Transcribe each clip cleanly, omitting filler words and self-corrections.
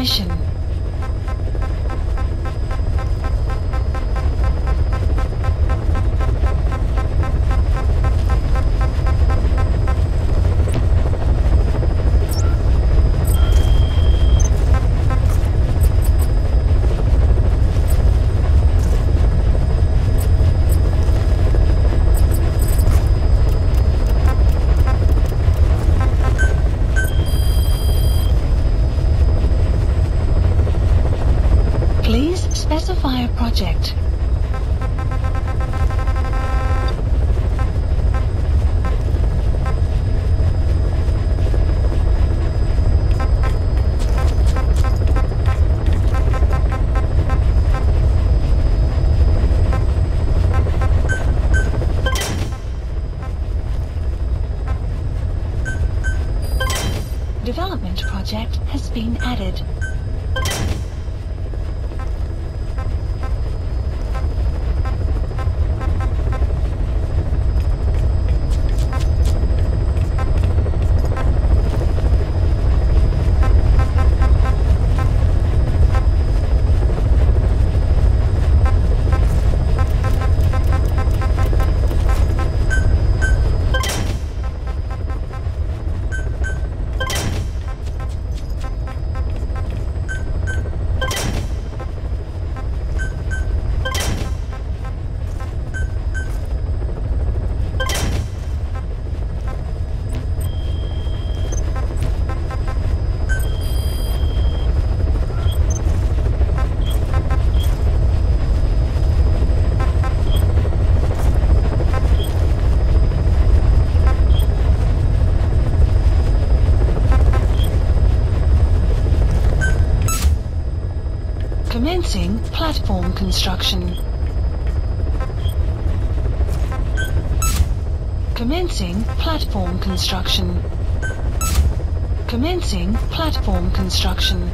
mission. Please specify a project. Development project has been added. Commencing platform construction. Commencing platform construction. Commencing platform construction.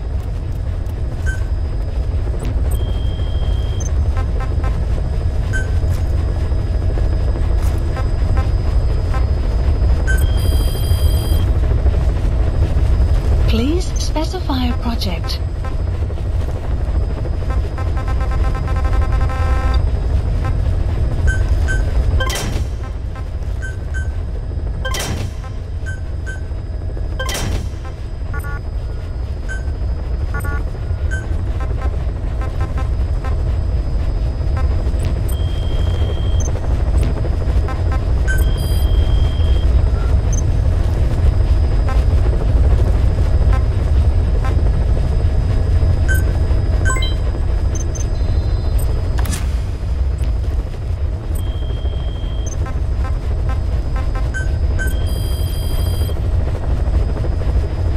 Please specify a project.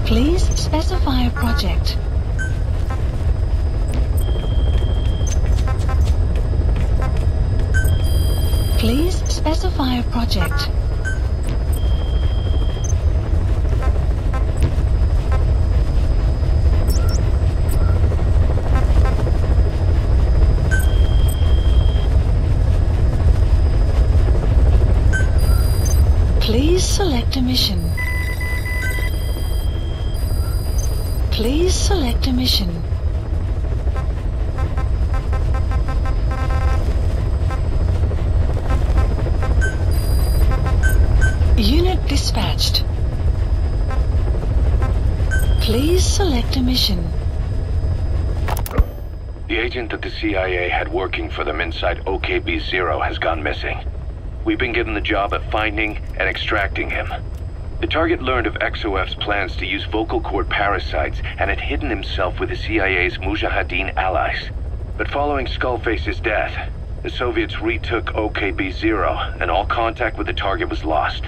Please specify a project. Please specify a project. Please select a mission. Please select a mission. Unit dispatched. Please select a mission. The agent that the CIA had working for them inside OKB-0 has gone missing. We've been given the job of finding and extracting him. The target learned of XOF's plans to use vocal cord parasites and had hidden himself with the CIA's Mujahideen allies. But following Skullface's death, the Soviets retook OKB-0 and all contact with the target was lost.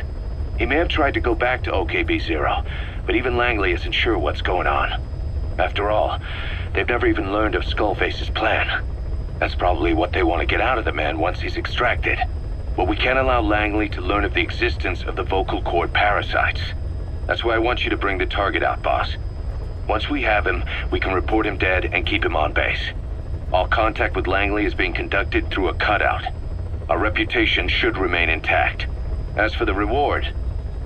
He may have tried to go back to OKB-0, but even Langley isn't sure what's going on. After all, they've never even learned of Skullface's plan. That's probably what they want to get out of the man once he's extracted. But we can't allow Langley to learn of the existence of the vocal cord parasites. That's why I want you to bring the target out, boss. Once we have him, we can report him dead and keep him on base. All contact with Langley is being conducted through a cutout. Our reputation should remain intact. As for the reward,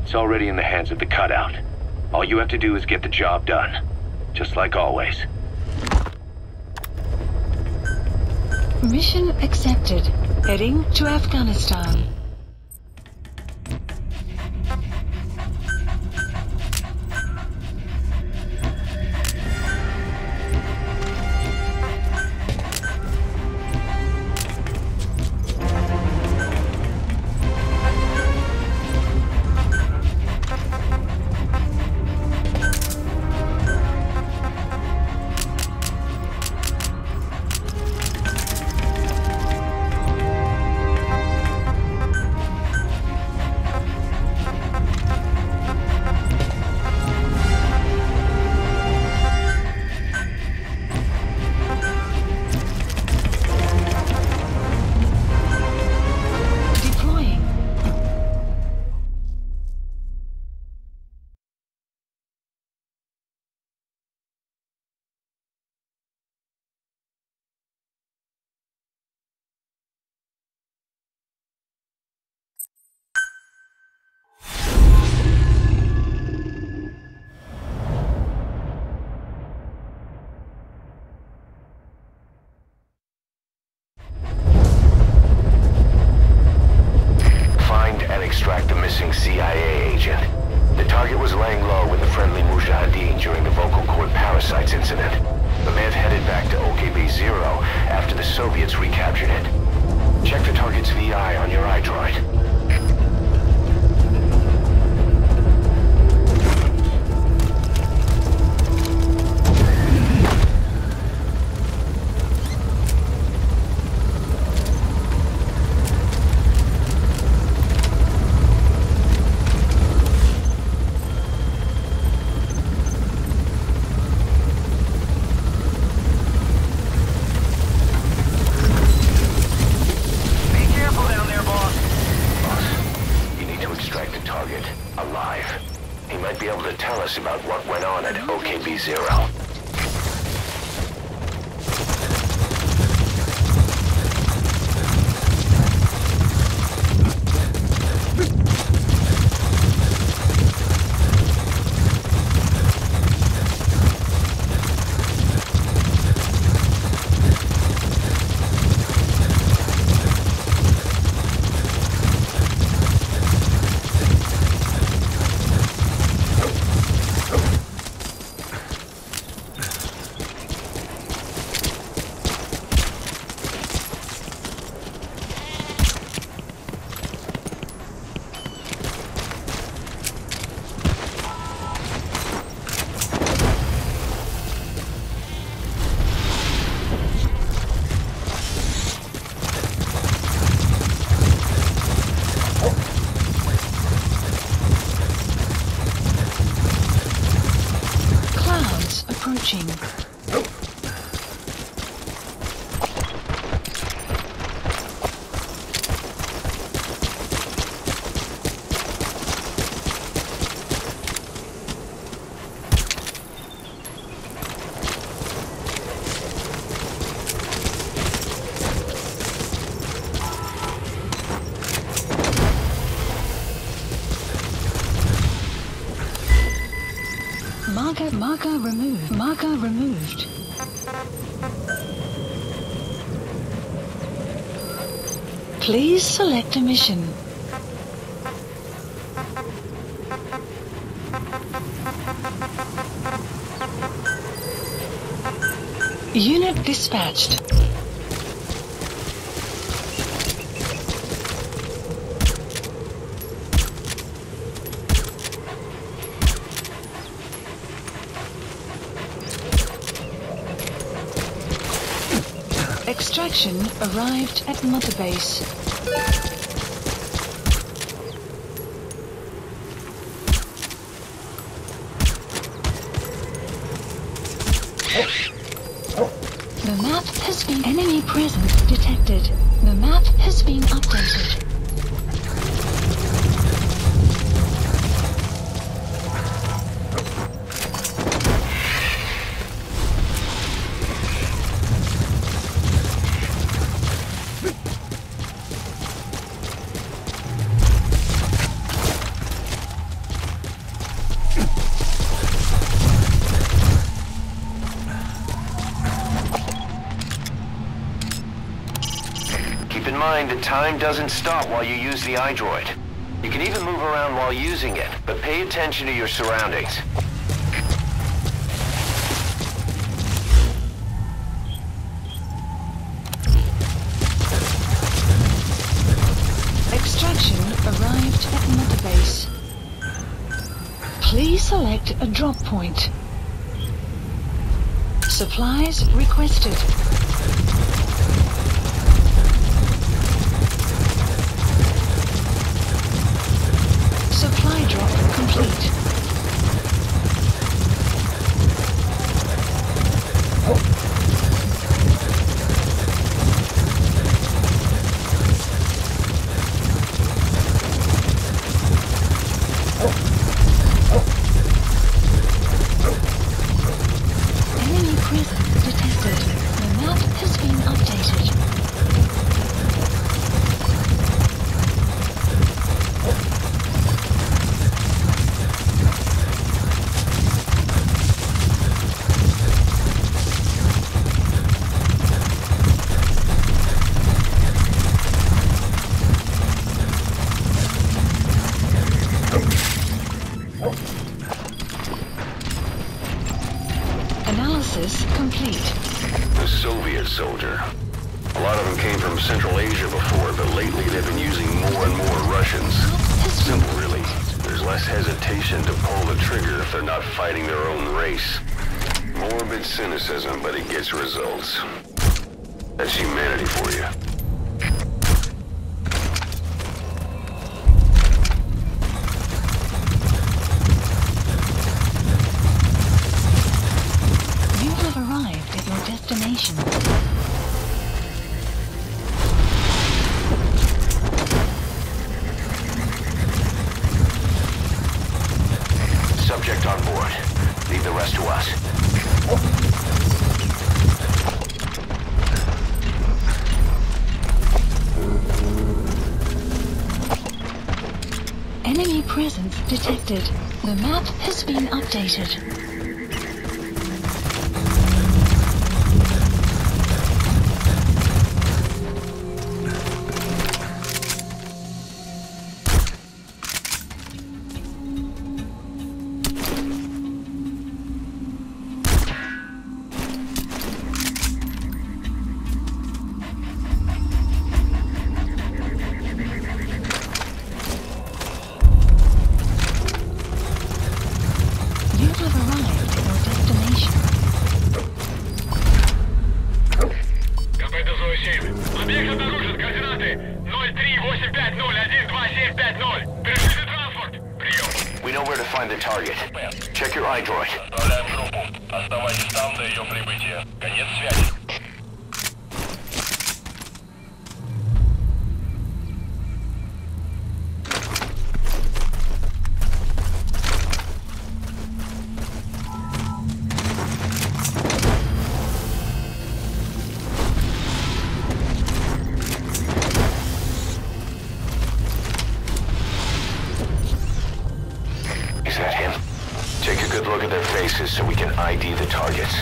it's already in the hands of the cutout. All you have to do is get the job done. just like always. Mission accepted. Heading to Afghanistan. Extract the missing CIA agent. The target was laying low with the friendly Mujahideen during the vocal cord parasites incident. The man headed back to OKB-0 after the Soviets recaptured it. Check the target's VI on your iDroid. About what went on at OKB-0. Approaching. Marker removed. Marker removed. Please select a mission. Unit dispatched. Extraction arrived at Mother Base. The map has been enemy presence detected. The map has been updated. in mind that time doesn't stop while you use the iDroid. You can even move around while using it, but pay attention to your surroundings. Extraction arrived at Mother Base. Please select a drop point. Supplies requested. Supply drop complete. Enemy presence detected. The map has been updated. Analysis complete. The Soviet soldier. A lot of them came from Central Asia before, but lately they've been using more and more Russians. Simple, really. There's less hesitation to pull the trigger if they're not fighting their own race. Morbid cynicism, but it gets results. That's humanity for you. You have arrived at your destination. Subject on board. Leave the rest to us. Enemy presence detected. The map has been updated. You have arrived at your destination. КП-7. Объект обнаружен. Координаты 03-850-12-750. Перешите транспорт. Прием. We know where to find the target. Check your iDroid. Отправляем группу. Оставайтесь там до ее прибытия. Конец связи. Is that him? Take a good look at their faces so we can ID the targets.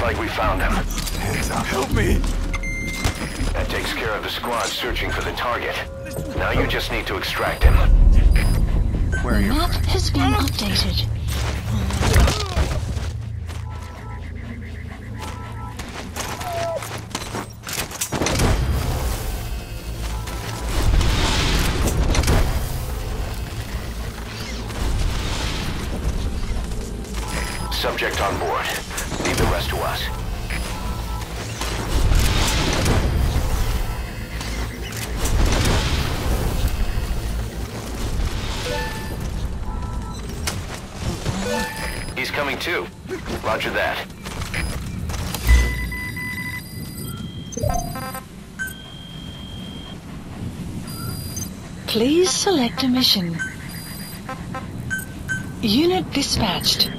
like we found him. Hands up. Help me! That takes care of the squad searching for the target. Now you just need to extract him. Where are The your map friends? has been updated. Subject on board. Leave the rest to us. He's coming too. Roger that. Please select a mission. Unit dispatched.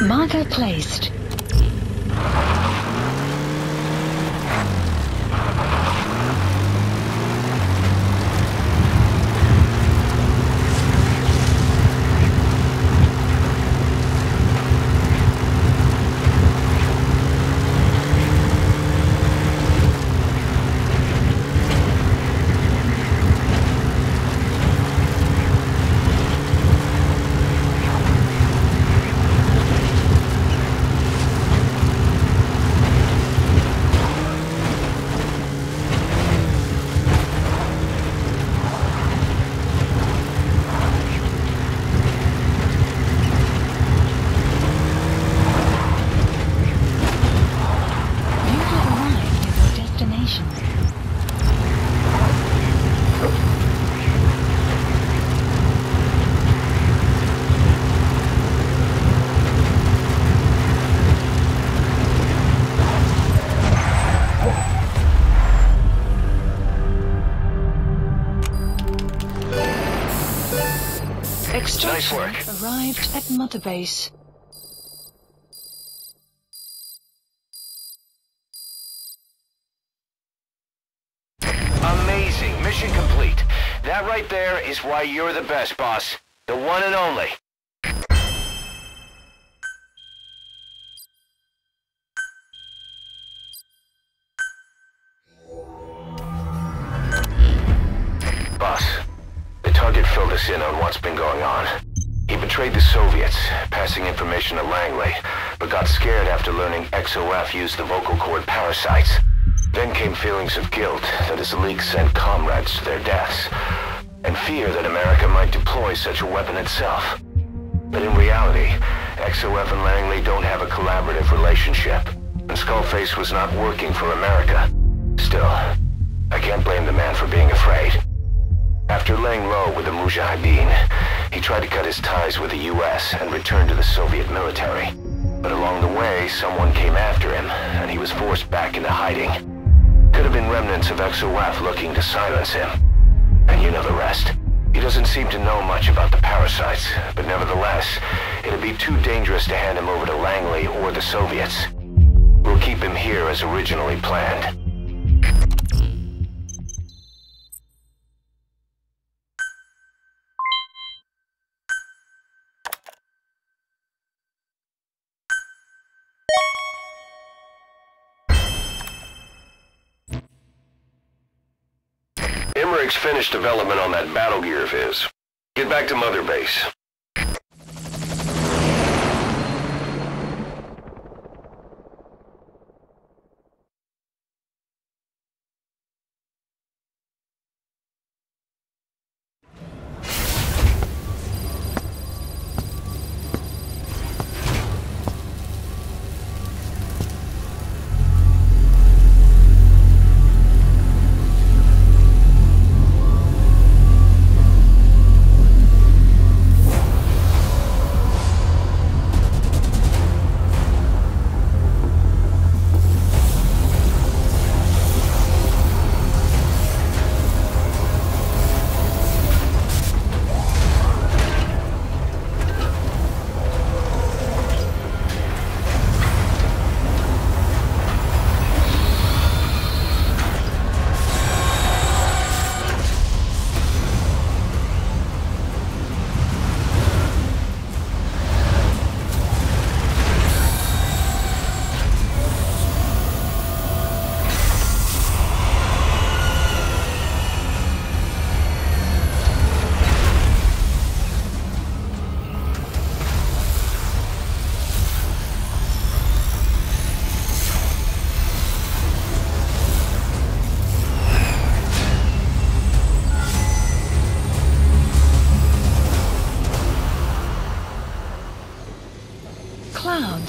Marker placed. Nice work. Arrived at Mother Base. Amazing. Mission complete. That right there is why you're the best, boss. The one and only. Boss, the target filled us in on what's been going on. He betrayed the Soviets, passing information to Langley, but got scared after learning XOF used the vocal cord parasites. Then came feelings of guilt that his leak sent comrades to their deaths, and fear that America might deploy such a weapon itself. But in reality, XOF and Langley don't have a collaborative relationship, and Skullface was not working for America. Still, I can't blame the man for being afraid. After laying low with the Mujahideen, he tried to cut his ties with the US and return to the Soviet military. But along the way, someone came after him, and he was forced back into hiding. Could have been remnants of XOF looking to silence him. And you know the rest. He doesn't seem to know much about the parasites, but nevertheless, it'd be too dangerous to hand him over to Langley or the Soviets. We'll keep him here as originally planned. Emmerich's finished development on that battle gear of his. Get back to Mother Base.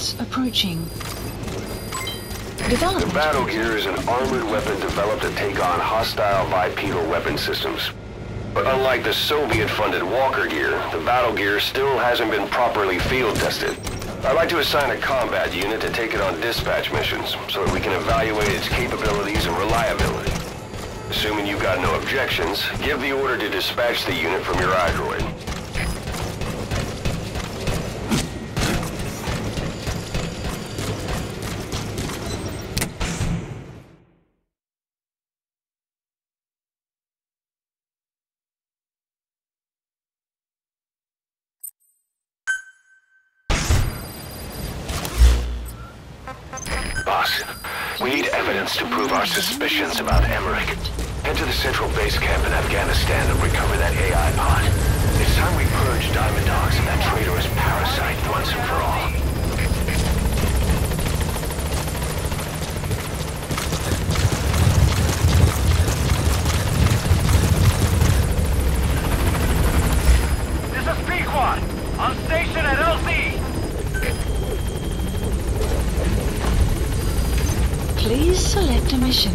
Reinforcements approaching. The Development. battle gear is an armored weapon developed to take on hostile bipedal weapon systems. But unlike the Soviet-funded Walker gear, the battle gear still hasn't been properly field tested. I'd like to assign a combat unit to take it on dispatch missions, so that we can evaluate its capabilities and reliability. Assuming you've got no objections, give the order to dispatch the unit from your iDroid. Boss, we need evidence to prove our suspicions about Emmerich. Head to the central base camp in Afghanistan and recover that AI pod. It's time we purge Diamond Dogs and that traitorous parasite once and for all. This is Pequod, on station at LZ. Please select a mission.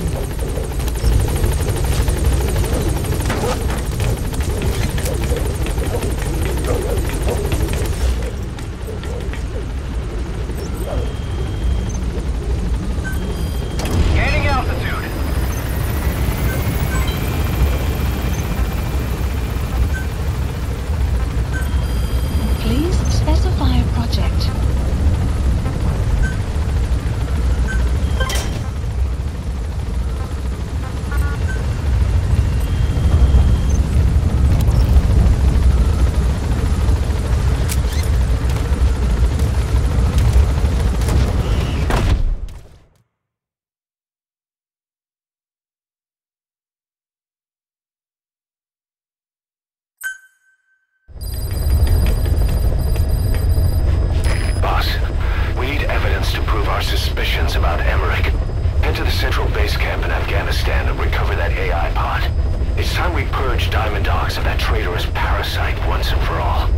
Gaining altitude. Please specify a project. Suspicions about Emmerich. Head to the central base camp in Afghanistan and recover that AI pod. It's time we purge Diamond Dogs of that traitorous parasite once and for all.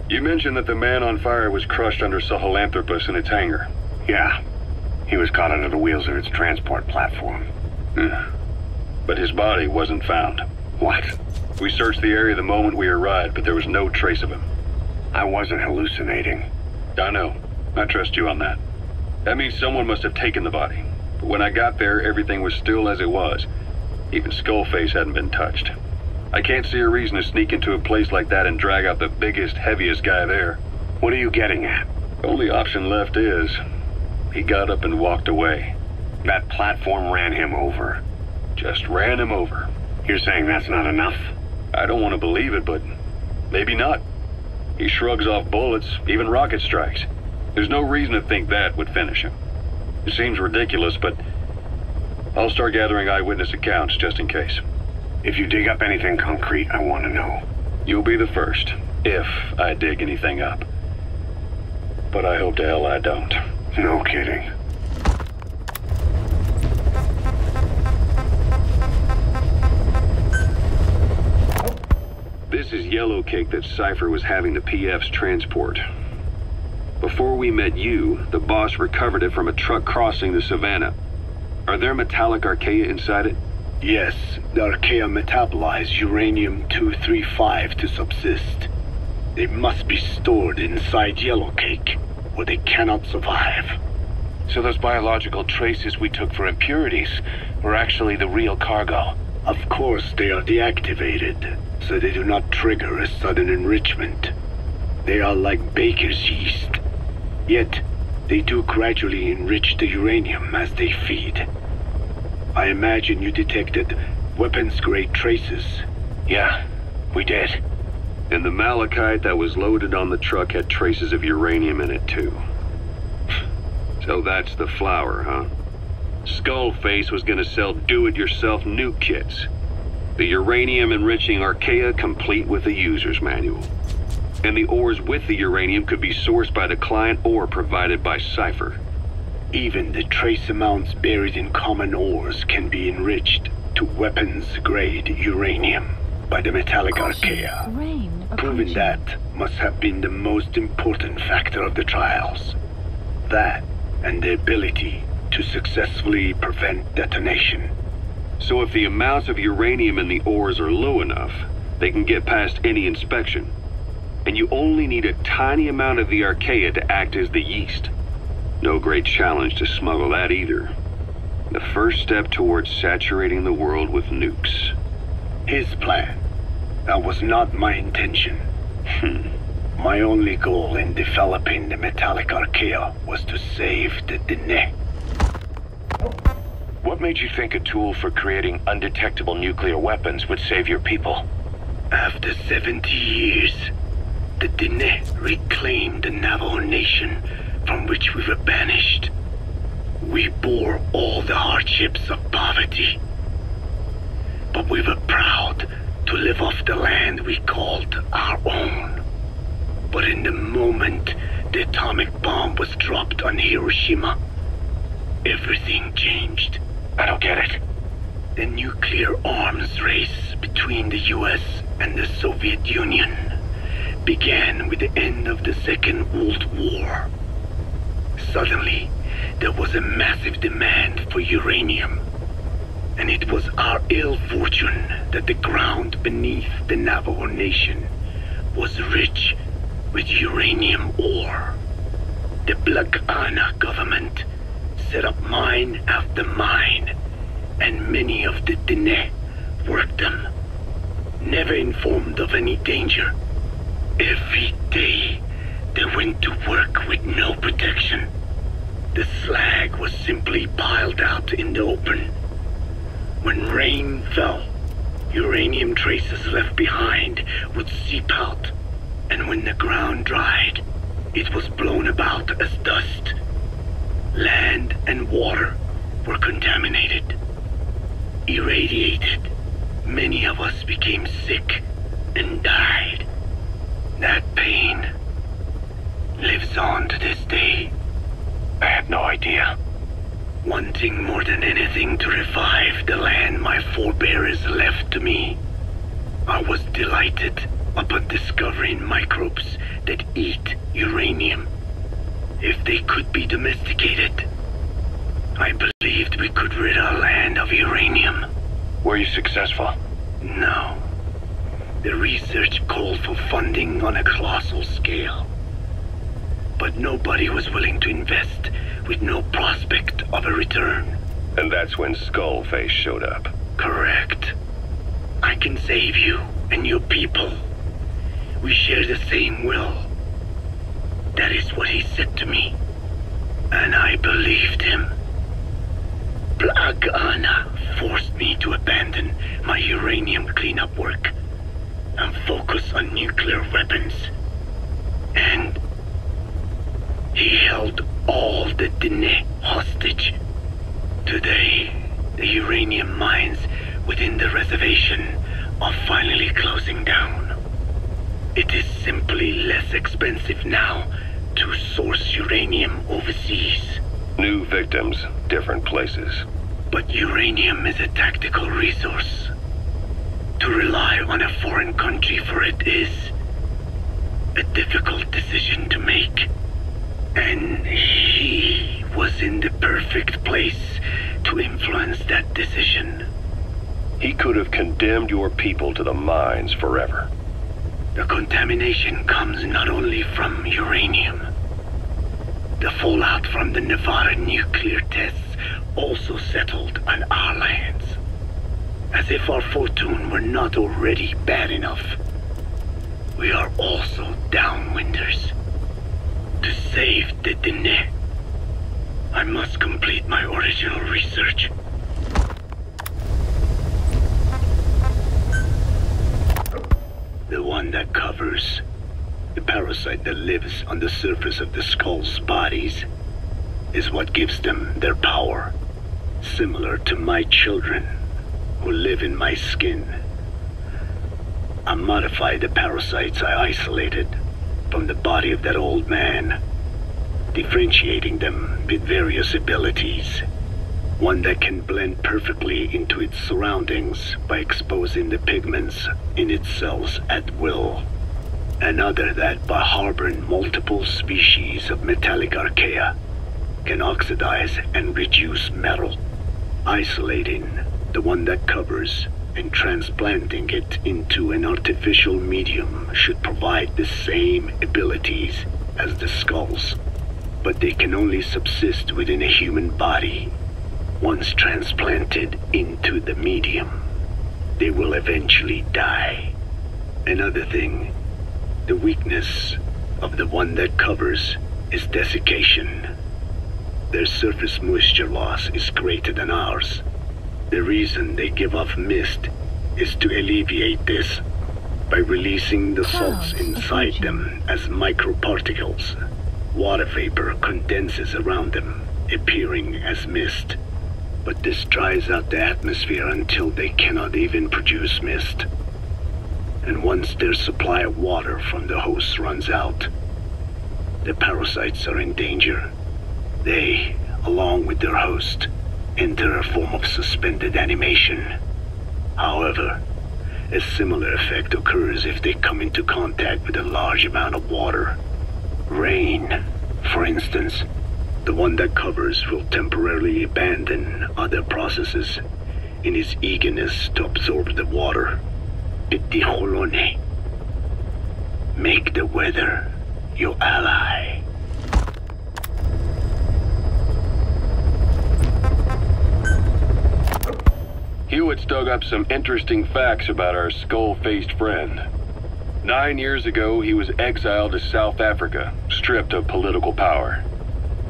You mentioned that the man on fire was crushed under Sahelanthropus in its hangar. Yeah. He was caught under the wheels of its transport platform. But his body wasn't found. What? We searched the area the moment we arrived, but there was no trace of him. I wasn't hallucinating. I know. I trust you on that. That means someone must have taken the body. But when I got there, everything was still as it was. Even Skullface hadn't been touched. I can't see a reason to sneak into a place like that and drag out the biggest, heaviest guy there. What are you getting at? The only option left is, he got up and walked away. That platform ran him over. Just ran him over. You're saying that's not enough? I don't want to believe it, but maybe not. He shrugs off bullets, even rocket strikes. There's no reason to think that would finish him. It seems ridiculous, but I'll start gathering eyewitness accounts just in case. If you dig up anything concrete, I want to know. You'll be the first, if I dig anything up. But I hope to hell I don't. No kidding. This is yellow cake that Cypher was having the PFs transport. Before we met you, the boss recovered it from a truck crossing the savannah. Are there metallic archaea inside it? Yes, the archaea metabolize uranium-235 to subsist. They must be stored inside yellow cake, or they cannot survive. So those biological traces we took for impurities were actually the real cargo? Of course they are deactivated, so they do not trigger a sudden enrichment. They are like baker's yeast. Yet, they do gradually enrich the uranium as they feed. I imagine you detected weapons-grade traces. Yeah, we did. And the malachite that was loaded on the truck had traces of uranium in it too. So that's the flower, huh? Skullface was gonna sell do-it-yourself nuke kits. The uranium-enriching Archaea complete with a user's manual. And the ores with the uranium could be sourced by the client or provided by Cypher. Even the trace amounts buried in common ores can be enriched to weapons-grade uranium by the metallic Archaea. Rain Proving approaching. that must have been the most important factor of the trials. That and the ability to successfully prevent detonation. So if the amounts of uranium in the ores are low enough, they can get past any inspection. And you only need a tiny amount of the Archaea to act as the yeast. No great challenge to smuggle that either. The first step towards saturating the world with nukes. His plan. That was not my intention. My only goal in developing the metallic Archaea was to save the Dene. What made you think a tool for creating undetectable nuclear weapons would save your people? After 70 years, the Dene reclaimed the Navajo nation from which we were banished. We bore all the hardships of poverty, but we were proud to live off the land we called our own. But in the moment the atomic bomb was dropped on Hiroshima, everything changed. I don't get it. The nuclear arms race between the US and the Soviet Union began with the end of the Second World War. Suddenly, there was a massive demand for uranium, and it was our ill fortune that the ground beneath the Navajo Nation was rich with uranium ore. The Black Ana government set up mine after mine, and many of the Dene worked them, never informed of any danger. Every day, they went to work with no protection. The slag was simply piled out in the open. When rain fell, uranium traces left behind would seep out, and when the ground dried, it was blown about as dust. Land and water were contaminated, irradiated. Many of us became sick and died. That pain lives on to this day. I had no idea. Wanting more than anything to revive the land my forebears left to me, I was delighted upon discovering microbes that eat uranium. If they could be domesticated, I believed we could rid our land of uranium. Were you successful? No. The research called for funding on a colossal scale. But nobody was willing to invest with no prospect of a return. And that's when Skullface showed up. Correct. I can save you and your people. We share the same will. That is what he said to me. And I believed him. Black Ana forced me to abandon my uranium cleanup work and focus on nuclear weapons. And he held all the Dene hostage. Today, the uranium mines within the reservation are finally closing down. It is simply less expensive now to source uranium overseas. New victims, different places. But uranium is a tactical resource. To rely on a foreign country for it is a difficult decision to make. And he was in the perfect place to influence that decision. He could have condemned your people to the mines forever. The contamination comes not only from uranium. The fallout from the Nevada nuclear tests also settled on our lands. As if our fortune were not already bad enough, we are also downwinders. To save the Dene, I must complete my original research. The one that covers the parasite that lives on the surface of the skull's bodies is what gives them their power. similar to my children who live in my skin. I modified the parasites I isolated from the body of that old man, differentiating them with various abilities. One that can blend perfectly into its surroundings by exposing the pigments in its cells at will. Another that, by harboring multiple species of metallic archaea, can oxidize and reduce metal. Isolating the one that covers and transplanting it into an artificial medium should provide the same abilities as the skulls, but they can only subsist within a human body. Once transplanted into the medium, they will eventually die. Another thing, the weakness of the one that covers is desiccation. Their surface moisture loss is greater than ours. The reason they give off mist is to alleviate this by releasing the salts inside them as microparticles. Water vapor condenses around them, appearing as mist. But this dries out the atmosphere until they cannot even produce mist. And once their supply of water from the host runs out, the parasites are in danger. They, along with their host, enter a form of suspended animation. However, a similar effect occurs if they come into contact with a large amount of water. Rain, for instance. The one that covers will temporarily abandon other processes in his eagerness to absorb the water. Pitijolone. Make the weather your ally. Hewitt's dug up some interesting facts about our skull-faced friend. 9 years ago, he was exiled to South Africa, stripped of political power.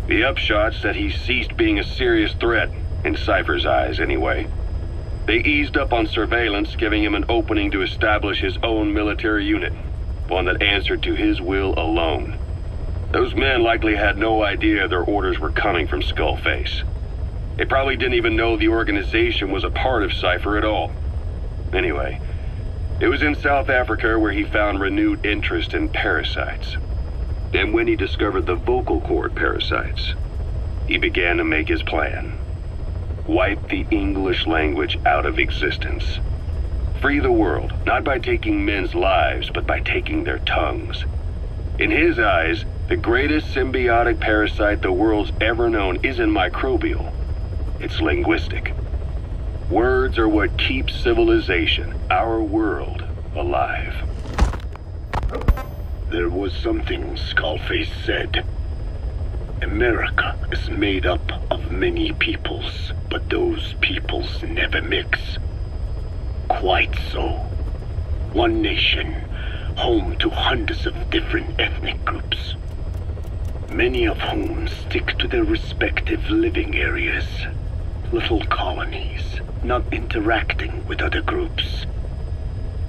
The upshot's that he ceased being a serious threat, in Cypher's eyes anyway. They eased up on surveillance, giving him an opening to establish his own military unit, one that answered to his will alone. Those men likely had no idea their orders were coming from Skullface. They probably didn't even know the organization was a part of Cypher at all. Anyway, it was in South Africa where he found renewed interest in parasites. Then when he discovered the vocal cord parasites, he began to make his plan. Wipe the English language out of existence. Free the world, not by taking men's lives, but by taking their tongues. In his eyes, the greatest symbiotic parasite the world's ever known isn't microbial. It's linguistic. Words are what keeps civilization, our world, alive. There was something Skullface said. America is made up of many peoples, but those peoples never mix. Quite so. One nation, home to hundreds of different ethnic groups, many of whom stick to their respective living areas. Little colonies, not interacting with other groups,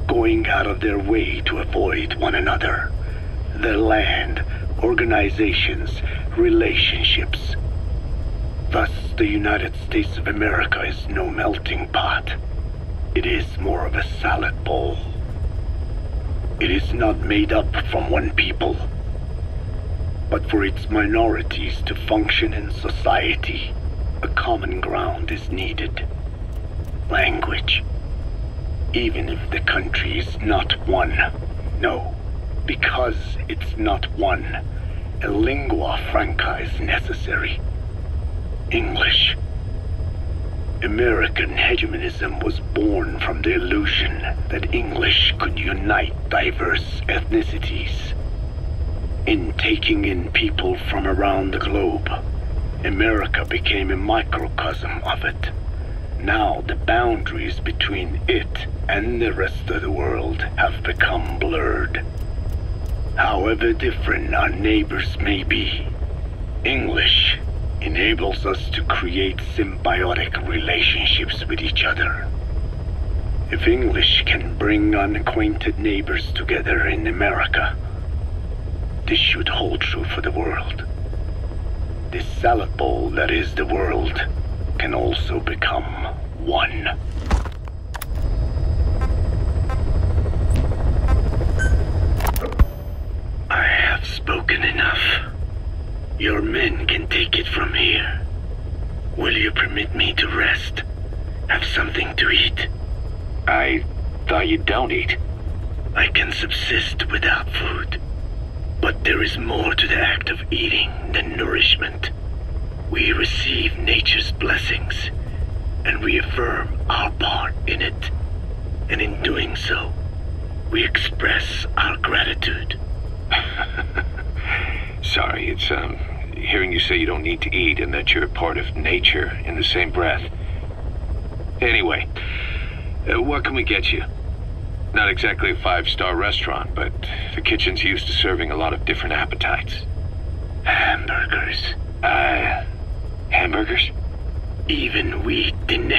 going out of their way to avoid one another. Their land, organizations, relationships. Thus, the United States of America is no melting pot. It is more of a salad bowl. It is not made up from one people, but for its minorities to function in society, a common ground is needed. Language. Even if the country is not one. No. Because it's not one, a lingua franca is necessary. English. American hegemonism was born from the illusion that English could unite diverse ethnicities. In taking in people from around the globe, America became a microcosm of it. Now the boundaries between it and the rest of the world have become blurred. However different our neighbors may be, English enables us to create symbiotic relationships with each other. If English can bring unacquainted neighbors together in America, this should hold true for the world. This salad bowl that is the world can also become one. I have spoken enough. Your men can take it from here. Will you permit me to rest? Have something to eat? I thought you don't eat. I can subsist without food. But there is more to the act of eating than nourishment. We receive nature's blessings, and we affirm our part in it. And in doing so, we express our gratitude. Sorry, it's, hearing you say you don't need to eat and that you're part of nature in the same breath. Anyway, what can we get you? Not exactly a 5-star restaurant, but the kitchen's used to serving a lot of different appetites. Hamburgers. Hamburgers? Even we Dinne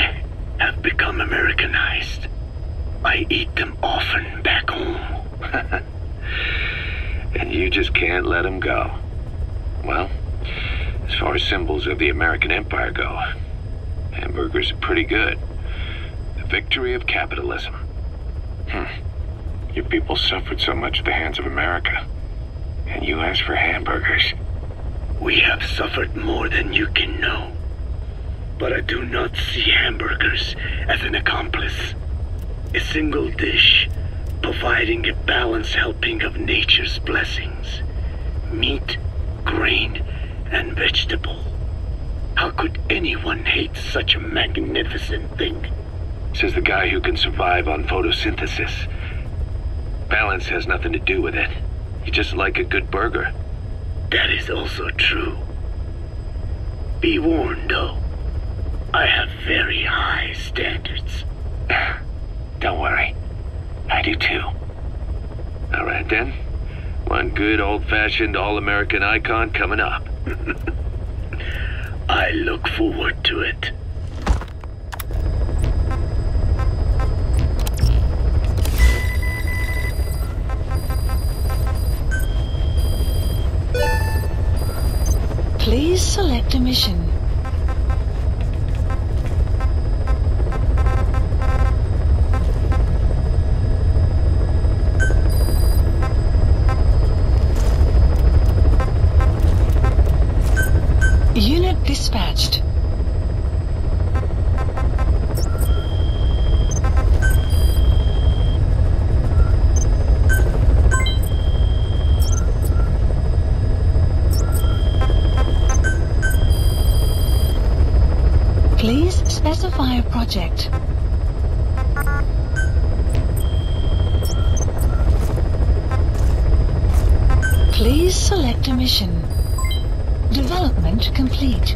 have become Americanized. I eat them often back home. And you just can't let them go. Well, as far as symbols of the American Empire go, hamburgers are pretty good. The victory of capitalism. Your people suffered so much at the hands of America, and you asked for hamburgers. We have suffered more than you can know. But I do not see hamburgers as an accomplice. A single dish, providing a balanced helping of nature's blessings. Meat, grain, and vegetable. How could anyone hate such a magnificent thing? Says the guy who can survive on photosynthesis. Balance has nothing to do with it. You just like a good burger. That is also true. Be warned, though. I have very high standards. Don't worry. I do too. All right then. One good old-fashioned all-American icon coming up. I look forward to it. Please select a mission. Unit dispatched. Please specify a project. Please select a mission. Development complete.